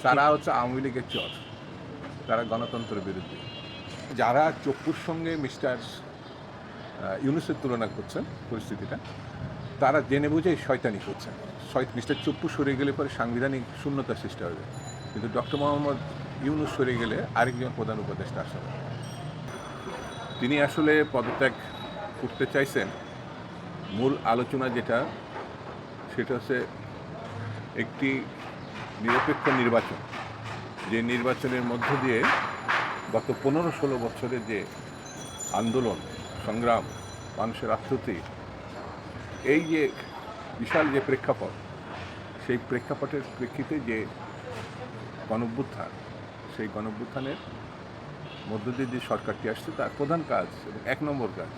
তারা হচ্ছে আওয়ামী লীগের চর, তারা গণতন্ত্রের বিরুদ্ধে। যারা চপ্পুর সঙ্গে মিস্টার ইউনূসের তুলনা করছেন পরিস্থিতিটা, তারা জেনে বুঝেই শয়তানি করছেন। মিস্টার চপ্পু সরে গেলে পরে সাংবিধানিক শূন্যতা সৃষ্টি হবে, কিন্তু ডক্টর মোহাম্মদ ইউনূস সরে গেলে আরেকজন প্রধান উপদেষ্টা আসবে। তিনি আসলে পদত্যাগ করতে চাইছেন। মূল আলোচনা যেটা, সেটা হচ্ছে একটি নিরপেক্ষ নির্বাচন, যে নির্বাচনের মধ্য দিয়ে গত 15-16 বছরের যে আন্দোলন সংগ্রাম, মানুষের আত্মতি, এই যে বিশাল যে প্রেক্ষাপট, সেই প্রেক্ষাপটের প্রেক্ষিতে যে গণঅভ্যুত্থান, সেই গণঅভ্যুত্থানের মধ্য দিয়ে যে সরকারটি আসছে, তার প্রধান কাজ এবং 1 নম্বর কাজ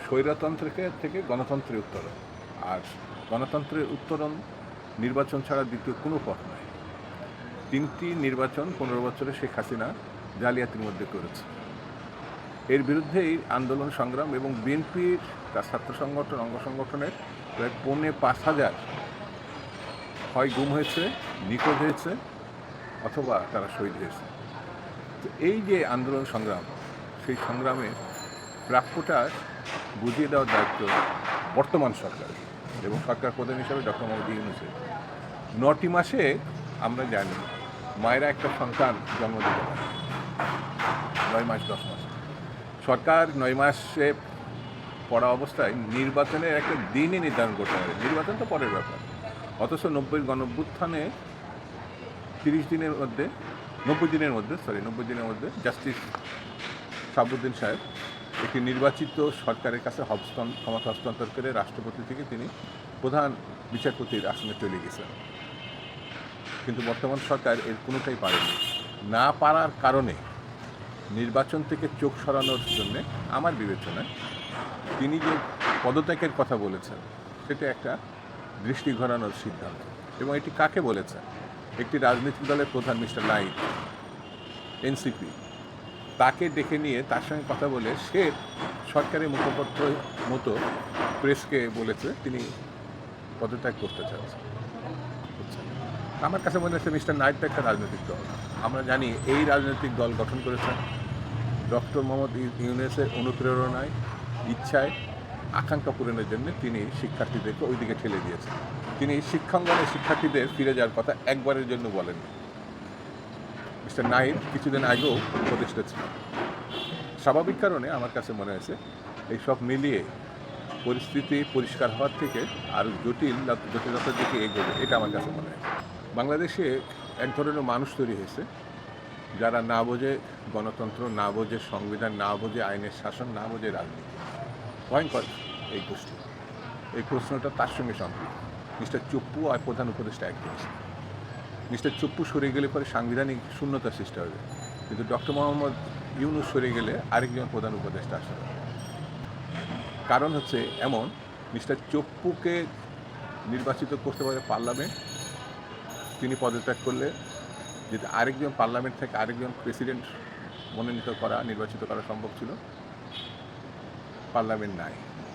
স্বৈরতন্ত্রকে থেকে গণতন্ত্রে উত্তরণ। আর গণতন্ত্রের উত্তরণ নির্বাচন ছাড়া দ্বিতীয় কোনো পথ নয়। 3টি নির্বাচন 15 বছরে শেখ হাসিনা জালিয়াতির মধ্যে করেছে। এর বিরুদ্ধেই আন্দোলন সংগ্রাম, এবং বিএনপির তার ছাত্র সংগঠন, অঙ্গ সংগঠনের প্রায় 5,500 হয় গুম হয়েছে, নিখোঁজ হয়েছে, অথবা তারা শহীদ হয়েছে। তো এই যে আন্দোলন সংগ্রাম, সেই সংগ্রামে প্রাপ্যটা বুঝিয়ে দেওয়ার দায়িত্ব বর্তমান সরকার এবং সরকার প্রধান হিসাবে ডক্টর মোহাম্মদ ইউনূসের। 9টি মাসে আমরা জানি মায়েরা একটা সন্তান জন্ম দিতে পারে, 9 মাস 10 মাস। সরকার 9 মাসে পড়া অবস্থায় নির্বাচনের একটা দিনই নির্ধারণ করতে পারে। নির্বাচন তো পরের ব্যাপার। অথচ 90 গণঅভ্যুত্থানে 90 দিনের মধ্যে জাস্টিস শাহাবুদ্দিন সাহেব একটি নির্বাচিত সরকারের কাছে ক্ষমতা হস্তান্তর করে রাষ্ট্রপতি থেকে তিনি প্রধান বিচারপতির আসনে চলে গেছেন। কিন্তু বর্তমান সরকার এর কোনোটাই পারেনি। না পারার কারণে নির্বাচন থেকে চোখ সরানোর জন্য আমার বিবেচনায় তিনি যে পদত্যাগের কথা বলেছেন, সেটা একটা দৃষ্টি ঘোরানোর সিদ্ধান্ত। এবং এটি কাকে বলেছেন? একটি রাজনৈতিক দলের প্রধান মিস্টার নাইক, এনসিপি, তাকে ডেকে নিয়ে তার সঙ্গে কথা বলে সে সরকারি মুখপত্র মতো প্রেসকে বলেছে তিনি পদত্যাগ করতে চাচ্ছেন। আমার কাছে মনে হচ্ছে মিস্টার নাইক একটা রাজনৈতিক দল। আমরা জানি এই রাজনৈতিক দল গঠন করেছেন ডক্টর মোহাম্মদ ইউনূসের অনুপ্রেরণায়, ইচ্ছায়, আকাঙ্ক্ষা পূরণের জন্য। তিনি শিক্ষার্থীদেরকে ওইদিকে ঠেলে দিয়েছেন। তিনি শিক্ষাঙ্গনে শিক্ষার্থীদের ফিরে যাওয়ার কথা একবারের জন্য বলেননি। মিস্টার নাইক কিছুদিন আগেও উপদেষ্টা ছিলেন। স্বাভাবিক কারণে আমার কাছে মনে হয়েছে এই সব মিলিয়ে পরিস্থিতি পরিষ্কার হওয়ার থেকে আরও জটিলতার দিকে এগোবে, এটা আমার কাছে মনে হয়। বাংলাদেশে এক ধরনের মানুষ তৈরি হয়েছে যারা না বোঝে গণতন্ত্র, না বোঝে সংবিধান, না বোঝে আইনের শাসন, না বোঝে রাজনীতি। ভয়ঙ্কর এই গোষ্ঠী। এই প্রশ্নটা তার সঙ্গে সম্পৃক্ত। মিস্টার চপ্পু আর প্রধান উপদেষ্টা এক জিনিস। মিস্টার চপ্পু সরে গেলে পরে সাংবিধানিক শূন্যতা সৃষ্টি হবে, কিন্তু ডক্টর মোহাম্মদ ইউনূস সরে গেলে আরেকজন প্রধান উপদেষ্টা আসবে। কারণ হচ্ছে এমন, মিস্টার চপ্পুকে নির্বাচিত করতে পারে পার্লামেন্ট। তিনি পদত্যাগ করলে যদি আরেকজন পার্লামেন্ট থেকে আরেকজন প্রেসিডেন্ট নির্বাচিত করা সম্ভব ছিল। পার্লামেন্ট নাই।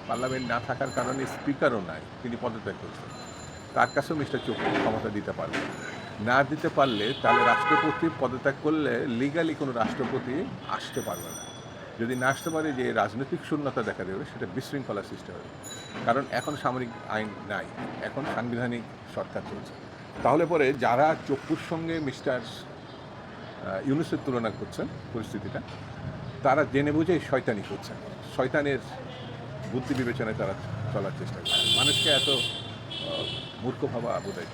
পার্লামেন্ট না থাকার কারণে স্পিকারও নাই, তিনি পদত্যাগ করছেন। তার কাছেও মিস্টার চপ্পু ক্ষমতা দিতে পারবে না। দিতে পারলে তাহলে রাষ্ট্রপতি পদত্যাগ করলে লিগালি কোনো রাষ্ট্রপতি আসতে পারবে না। যদি না আসতে পারে, যে রাজনৈতিক শূন্যতা দেখা দেবে, সেটা বিশৃঙ্খলা সৃষ্টি হবে। কারণ এখন সামরিক আইন নাই, এখন সাংবিধানিক সরকার চলছে। তাহলে পরে যারা চপ্পুর সঙ্গে মিস্টার ইউনূসের তুলনা করছেন পরিস্থিতিটা, তারা জেনে বুঝেই শয়তানি করছেন। শয়তানের বুদ্ধি বিবেচনায় তারা চলার চেষ্টা করছে। মানুষকে এত মূর্খ ভাবা বোধহয়